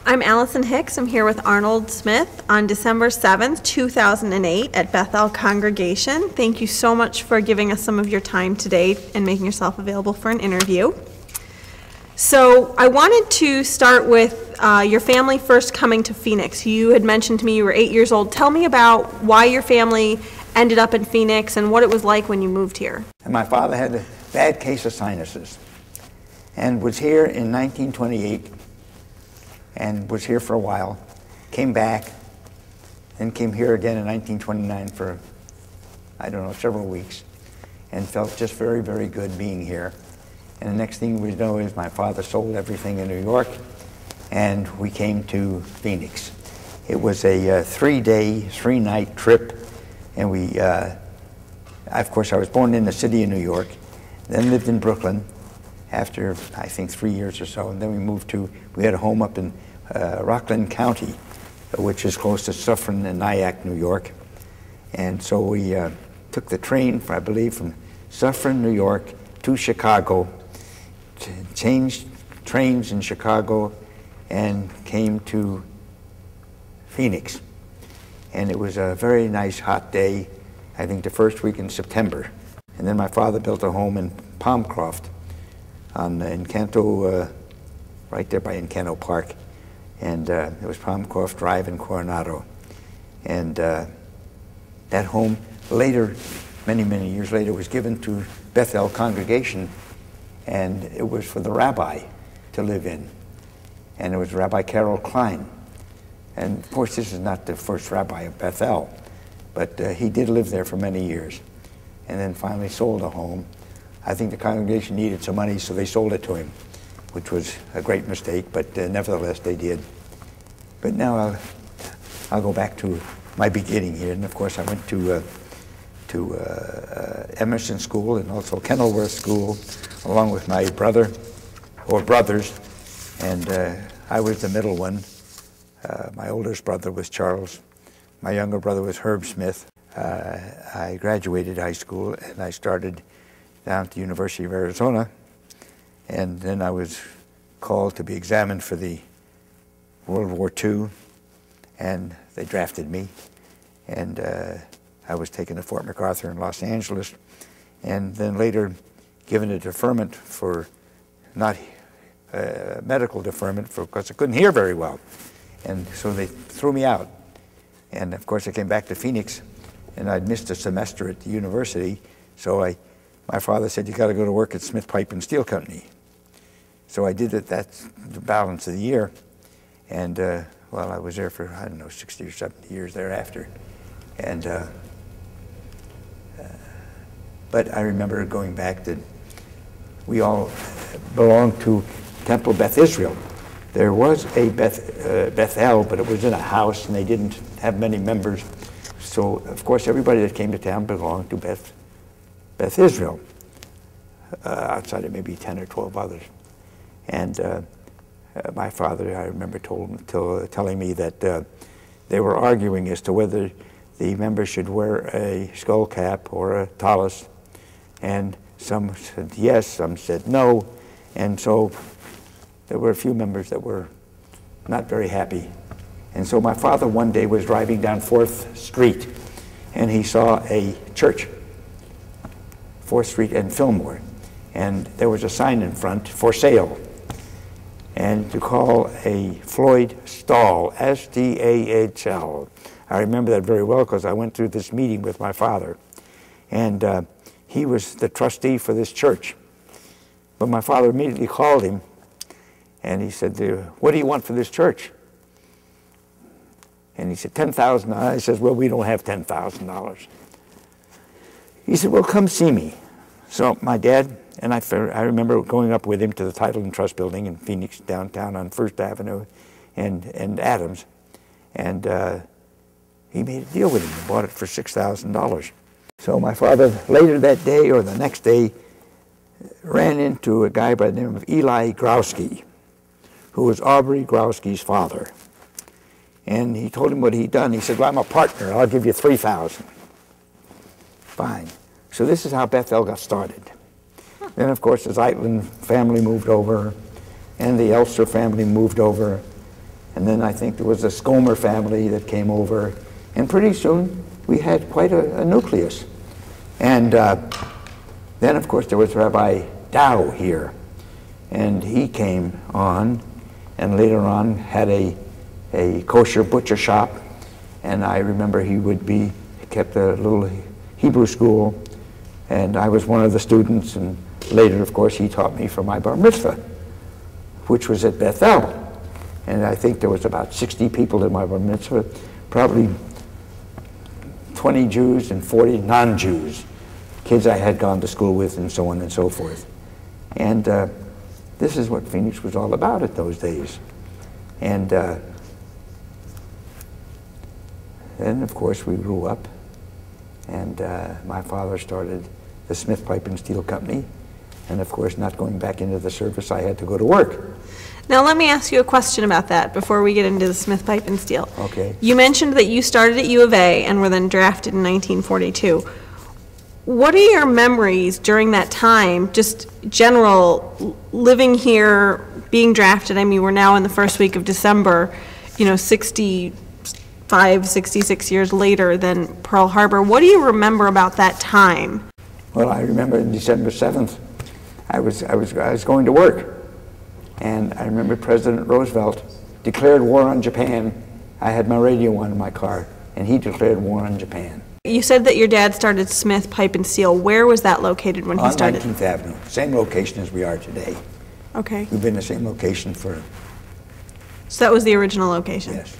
I'm Allison Hicks. I'm here with Arnold Smith on December 7th, 2008 at Bethel Congregation. Thank you so much for giving us some of your time today and making yourself available for an interview. So I wanted to start with your family first coming to Phoenix. You had mentioned to me you were 8 years old. Tell me about why your family ended up in Phoenix and what it was like when you moved here. And my father had a bad case of sinuses and was here in 1928 and was here for a while, came back, then came here again in 1929 for, I don't know, several weeks, and felt just very, very good being here. And the next thing we know is my father sold everything in New York, and we came to Phoenix. It was a 3-day, 3-night trip, and we, of course, I was born in the city of New York, then lived in Brooklyn after, I think, 3 years or so, and then we had a home up in Rockland County, which is close to Suffern and Nyack, New York. And so we took the train, I believe, from Suffern, New York to Chicago, changed trains in Chicago, and came to Phoenix. And it was a very nice hot day, I think the first week in September. And then my father built a home in Palmcroft on Encanto, right there by Encanto Park. And it was Palmcroft Drive in Coronado. And that home later, many, many years later, was given to Bethel Congregation, and it was for the rabbi to live in. And it was Rabbi Carol Klein. And of course, this is not the first rabbi of Bethel, but he did live there for many years. And then finally sold a home. I think the congregation needed some money, so they sold it to him, which was a great mistake, but nevertheless they did. But now I'll go back to my beginning here. And of course I went to Emerson School and also Kenilworth School, along with my brother, or brothers, and I was the middle one. My oldest brother was Charles. My younger brother was Herb Smith. I graduated high school and I started down at the University of Arizona, and then I was called to be examined for the World War II, and they drafted me, and I was taken to Fort MacArthur in Los Angeles, and then later given a deferment for, not medical deferment, because I couldn't hear very well, and so they threw me out. And of course I came back to Phoenix, and I'd missed a semester at the university, so my father said, you got to go to work at Smith Pipe and Steel Company. So I did it, that's the balance of the year. And well, I was there for, I don't know, 60 or 70 years thereafter. And, but I remember going back that we all belonged to Temple Beth Israel. There was a Bethel, but it was in a house and they didn't have many members. So of course everybody that came to town belonged to Beth Israel, outside of maybe 10 or 12 others. And my father, I remember telling me that they were arguing as to whether the members should wear a skull cap or a tallis. And some said yes, some said no. And so there were a few members that were not very happy. And so my father one day was driving down 4th Street and he saw a church, 4th Street and Fillmore, and there was a sign in front, for sale, and to call a Floyd Stahl, S-T-A-H-L. I remember that very well because I went through this meeting with my father, and he was the trustee for this church. But my father immediately called him, and he said, what do you want for this church? And he said, $10,000. I said, well, we don't have $10,000. He said, well, come see me. So my dad, and I remember going up with him to the Title and Trust Building in Phoenix, downtown on 1st Avenue and Adams. And he made a deal with him and bought it for $6,000. So my father, later that day or the next day, ran into a guy by the name of Eli Growski, who was Aubrey Growski's father. And he told him what he'd done. He said, well, I'm a partner. I'll give you $3,000. Fine. So this is how Bethel got started. Then, of course, the Zeitlin family moved over, and the Elster family moved over, And then I think there was a Skomer family that came over, and pretty soon we had quite a nucleus. And then, of course, there was Rabbi Dow here, and he came on, and later on had a kosher butcher shop. And I remember he kept a little Hebrew school, and I was one of the students, and later, of course, he taught me for my bar mitzvah, which was at Bethel. And I think there was about 60 people at my bar mitzvah, probably 20 Jews and 40 non-Jews, kids I had gone to school with, and so on and so forth. And this is what Phoenix was all about at those days. And then, of course, we grew up, and my father started the Smith Pipe and Steel Company. And of course, not going back into the service, I had to go to work. Now let me ask you a question about that before we get into the Smith Pipe and Steel. Okay. You mentioned that you started at U of A and were then drafted in 1942. What are your memories during that time, just general living here, being drafted? I mean, we're now in the first week of December, 65, 66 years later than Pearl Harbor. What do you remember about that time? Well, I remember December 7th, I was going to work, and I remember President Roosevelt declared war on Japan. I had my radio on in my car, and he declared war on Japan. You said that your dad started Smith Pipe and Steel. Where was that located when he started? On 19th Avenue, same location as we are today. Okay. We've been in the same location for... So that was the original location? Yes.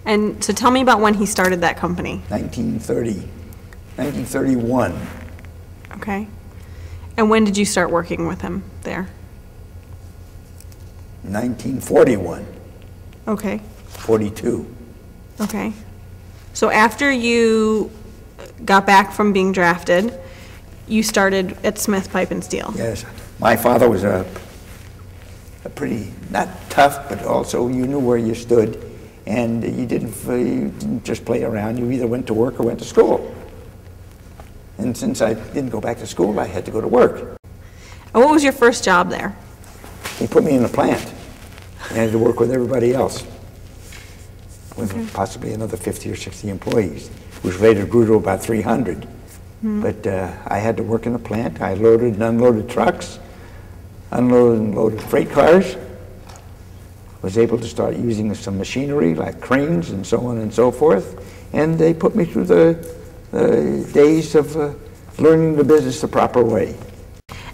And so tell me about when he started that company. 1931. Okay. And when did you start working with him there? 1941. Okay. 42. Okay. So after you got back from being drafted, you started at Smith Pipe and Steel. Yes. My father was a pretty, not tough, but also you knew where you stood, and you didn't just play around. You either went to work or went to school. And since I didn't go back to school, I had to go to work. And what was your first job there? He put me in a plant. I had to work with everybody else, with possibly another 50 or 60 employees, which later grew to about 300. But I had to work in a plant. I loaded and unloaded trucks, unloaded and loaded freight cars, was able to start using some machinery like cranes and so on and so forth. And they put me through the days of learning the business the proper way.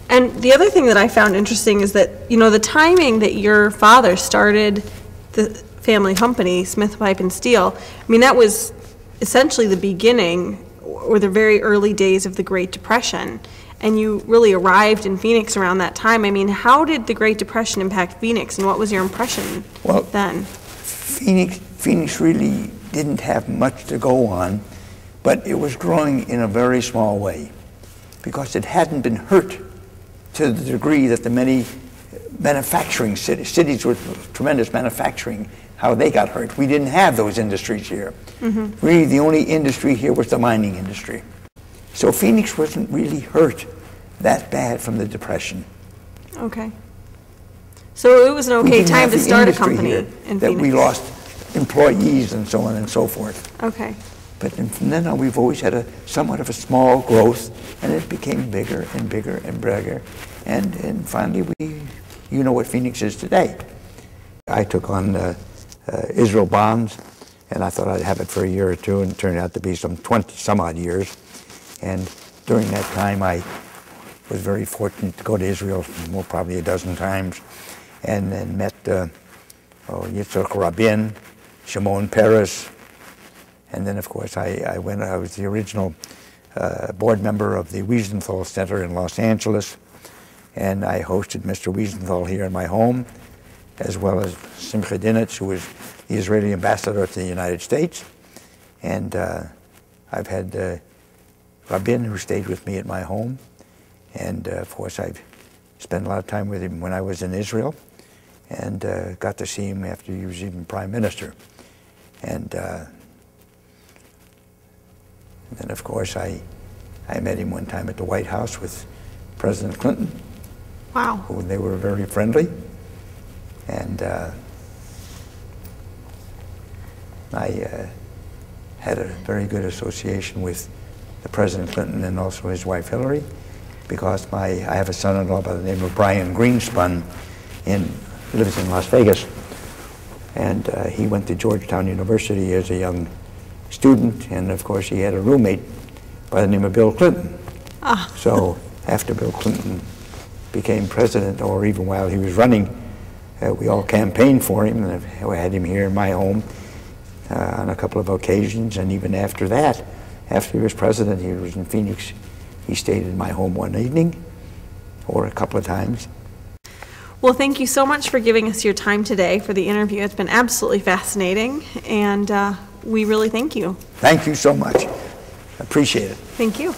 And the other thing that I found interesting is that, the timing that your father started the family company, Smith Pipe and Steel, I mean, that was essentially the beginning or the very early days of the Great Depression. And you really arrived in Phoenix around that time. I mean, how did the Great Depression impact Phoenix, and what was your impression then? Phoenix really didn't have much to go on, but it was growing in a very small way because it hadn't been hurt to the degree that the many manufacturing cities with tremendous manufacturing, how they got hurt. We didn't have those industries here. Really, the only industry here was the mining industry. So Phoenix wasn't really hurt that bad from the Depression. Okay. So it was an okay time to start a company in Phoenix. That we lost employees and so on and so forth. Okay. But from then on, we've always had somewhat of a small growth, and it became bigger and bigger and bigger. And finally, you know what Phoenix is today. I took on Israel bonds, and I thought I'd have it for a year or two, and it turned out to be some 20-some-odd years. And during that time, I was very fortunate to go to Israel probably a dozen times, and then met Yitzhak Rabin, Shimon Peres, and then, of course, I was the original board member of the Wiesenthal Center in Los Angeles, and I hosted Mr. Wiesenthal here in my home, as well as Simcha Dinitz, who was the Israeli ambassador to the United States. And I've had Rabin, who stayed with me at my home, and of course I've spent a lot of time with him when I was in Israel, and got to see him after he was even prime minister. And then, of course, I met him one time at the White House with President Clinton. Wow. They were very friendly. And I had a very good association with the President Clinton and also his wife Hillary, because I have a son-in-law by the name of Brian Greenspun, lives in Las Vegas, and he went to Georgetown University as a young student, and of course he had a roommate by the name of Bill Clinton. Ah. So after Bill Clinton became president, or even while he was running, we all campaigned for him, and I had him here in my home on a couple of occasions, and even after that, after he was president, he was in Phoenix, he stayed in my home one evening, or a couple of times. Well, thank you so much for giving us your time today for the interview. It's been absolutely fascinating, and we really thank you. Thank you so much. Appreciate it. Thank you.